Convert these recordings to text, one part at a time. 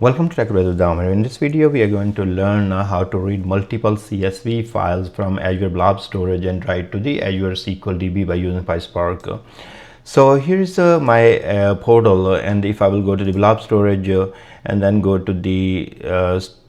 Welcome to TechBrothersIT. In this video, we are going to learn how to read multiple CSV files from Azure Blob Storage and write to the Azure SQL DB by using PySpark. So here's my portal, and if I will go to the Blob Storage and then go to the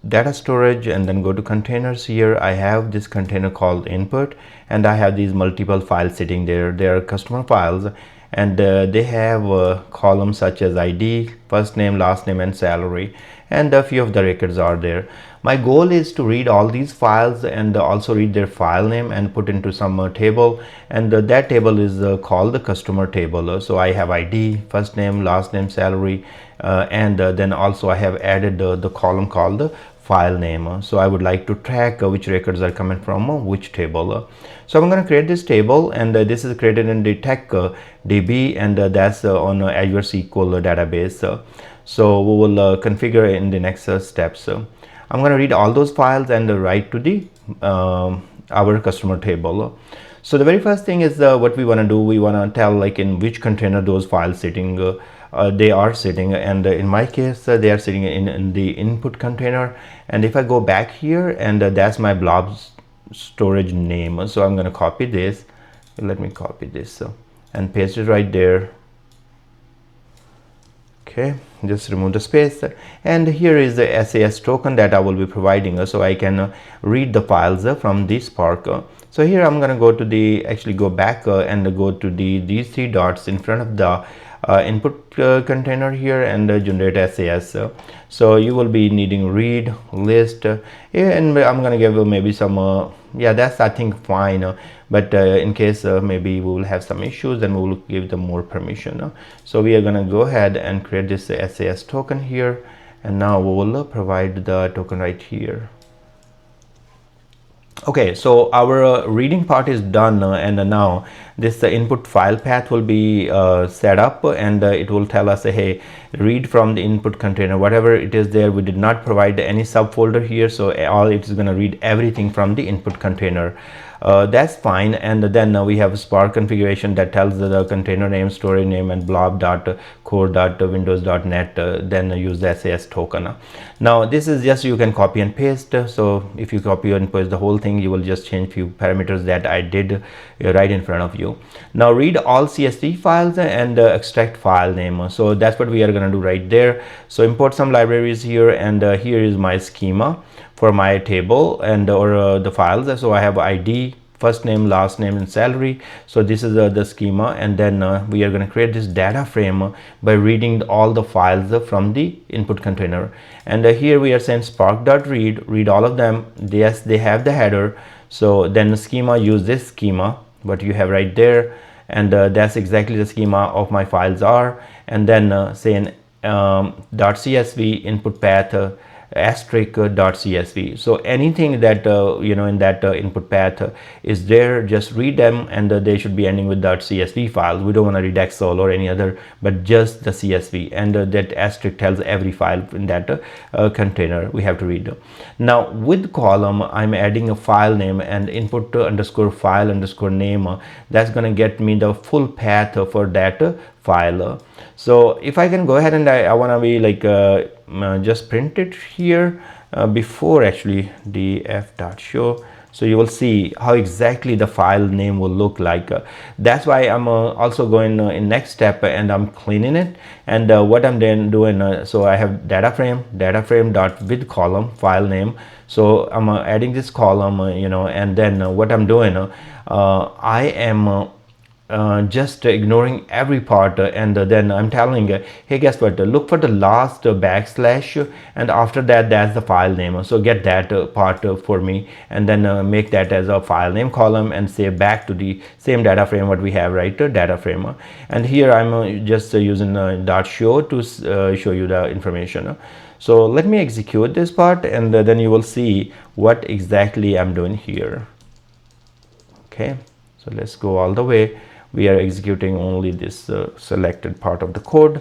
data storage and then go to containers, here I have this container called input, and I have these multiple files sitting there. They are customer files, and they have columns such as ID, first name, last name, and salary, and a few of the records are there. My goal is to read all these files and also read their file name and put into some table, and that table is called the customer table. So I have ID, first name, last name, salary, and then also I have added the column called the file name. So I would like to track which records are coming from which table. So I'm going to create this table, and this is created in the TechDB, and that's on Azure SQL database. So we will configure in the next steps. I'm going to read all those files and write to the our customer table. So the very first thing is what we want to do. We want to tell like in which container those files sitting. They are sitting, and in my case they are sitting in the input container. And if I go back here, and that's my blob storage name, so I'm going to copy this. Let me copy this and paste it right there. Okay, just remove the space, and here is the SAS token that I will be providing, so I can read the files from the Spark. So here I'm going to go to the go back and go to these three dots in front of the input container here and generate SAS. So you will be needing read list, and I'm going to give maybe some yeah, that's I think fine, but in case maybe we will have some issues, then we will give them more permission. So we are going to go ahead and create this SAS token here, and now we will provide the token right here. Okay, so our reading part is done, and now this input file path will be set up, and it will tell us, hey, read from the input container, whatever it is there. We did not provide any subfolder here, so all it is going to read everything from the input container. That's fine. And then we have Spark configuration that tells the container name, storage name, and blob.core.windows.net. Then use the SAS token. Now this is just, you can copy and paste. So if you copy and paste the whole thing, you will just change few parameters that I did right in front of you. Now read all CSV files and extract file name. So that's what we are going to do right there. So import some libraries here, and here is my schema for my table and or the files. So I have ID, first name, last name, and salary. So this is the schema, and then we are going to create this data frame by reading all the files from the input container. And here we are saying spark.read, read all of them. Yes, they have the header. So then the schema, use this schema what you have right there, and that's exactly the schema of my files are. And then say .csv input path *.csv. So anything that in that input path is there, just read them, and they should be ending with .csv files. We don't want to read Excel or any other, but just the CSV, and that asterisk tells every file in that container we have to read. Now with column, I'm adding a file name and input underscore file underscore name. That's going to get me the full path for that file. So if I can go ahead and I want to be like just print it here before actually the f.show, so you will see how exactly the file name will look like. That's why I'm also going in next step, and I'm cleaning it. And what I'm then doing, so I have data frame dot with column file name. So I'm adding this column, and then what I'm doing, I am just ignoring every part, and then I'm telling hey, guess what, look for the last backslash, and after that, that's the file name. So get that part for me, and then make that as a file name column, and say back to the same data frame what we have, right? Data frame. And here I'm just using .show to show you the information. So let me execute this part, and then you will see what exactly I'm doing here. Okay, so let's go all the way. We are executing only this selected part of the code.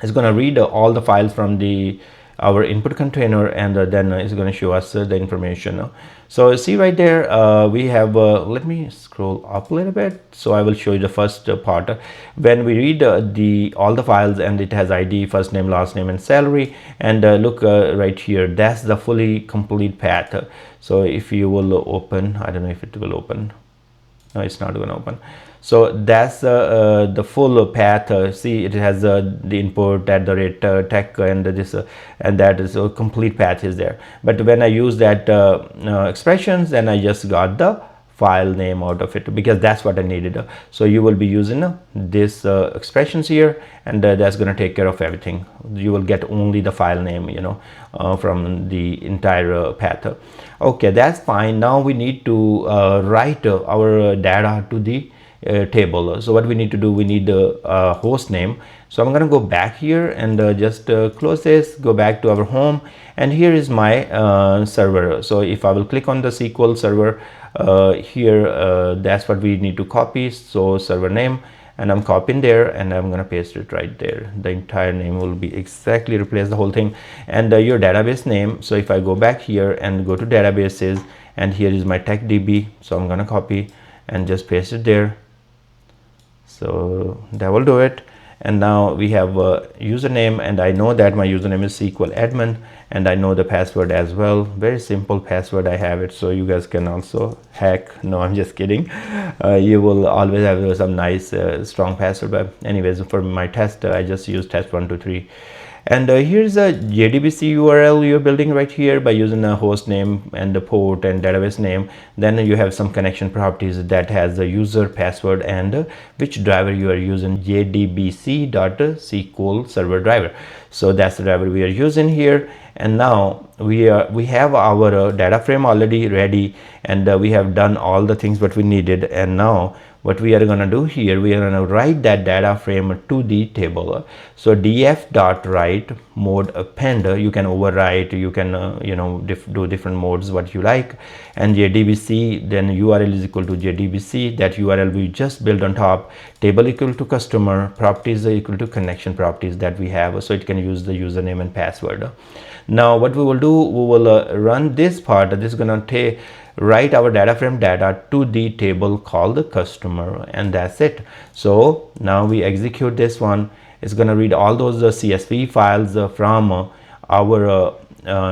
It's going to read all the files from the our input container, and then it's going to show us the information. So see right there, we have, let me scroll up a little bit, so I will show you the first part. When we read all the files, and it has ID, first name, last name, and salary, and look right here, that's the fully complete path. So if you will open, I don't know if it will open. No, it's not going to open. So that's the full path. See, it has the input at the rate tech, and this and that is a complete path is there. But when I use that expressions, then I just got the file name out of it, because that's what I needed. So you will be using this expressions here, and that's going to take care of everything. You will get only the file name, from the entire path. Okay, that's fine. Now we need to write our data to the table. So what we need to do, we need the host name. So I'm going to go back here and just close this, go back to our home, and here is my server. So if I will click on the SQL server here, that's what we need to copy. So server name, and I'm copying there, and I'm going to paste it right there. The entire name will be exactly replace the whole thing, and your database name. So if I go back here and go to databases, and here is my TechDB, so I'm going to copy and just paste it there. So that will do it. And now we have a username, and I know that my username is SQL admin, and I know the password as well. Very simple password, I have it, so you guys can also hack. No, I'm just kidding. You will always have some nice strong password, but anyways, for my test I just use test123. And here's a JDBC URL you're building right here by using a host name and the port and database name. Then you have some connection properties that has the user, password, and which driver you are using, JDBC.SQL server driver. So that's the driver we are using here. And now we have our data frame already ready, and we have done all the things what we needed. And now what we are going to do here, we are going to write that data frame to the table. So df.write mode append, you can overwrite, you can do different modes what you like. And JDBC, then URL is equal to JDBC, that URL we just build on top, table equal to customer, properties equal to connection properties that we have, so it can use the username and password. Now what we will do, we will run this part. This is going to write our data frame data to the table called the customer, and that's it. So now we execute this one. It's going to read all those CSV files from our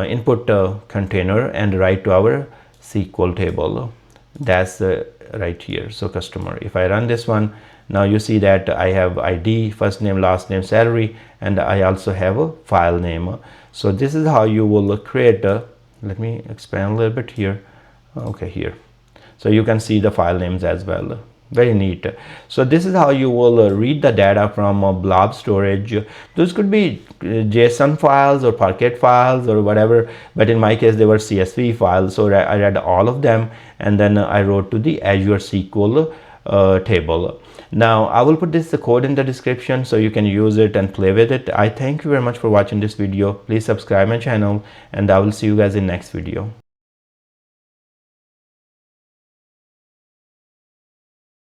input container and write to our SQL table. That's right here. So customer, if I run this one, now you see that I have ID, first name, last name, salary, and I also have a file name. So this is how you will create let me expand a little bit here. Okay, here, so you can see the file names as well. Very neat. So this is how you will read the data from blob storage. Those could be JSON files or Parquet files or whatever, but in my case they were CSV files, so I read all of them, and then I wrote to the Azure SQL table. Now I will put this code in the description so you can use it and play with it. I thank you very much for watching this video. Please subscribe my channel, and I will see you guys in next video.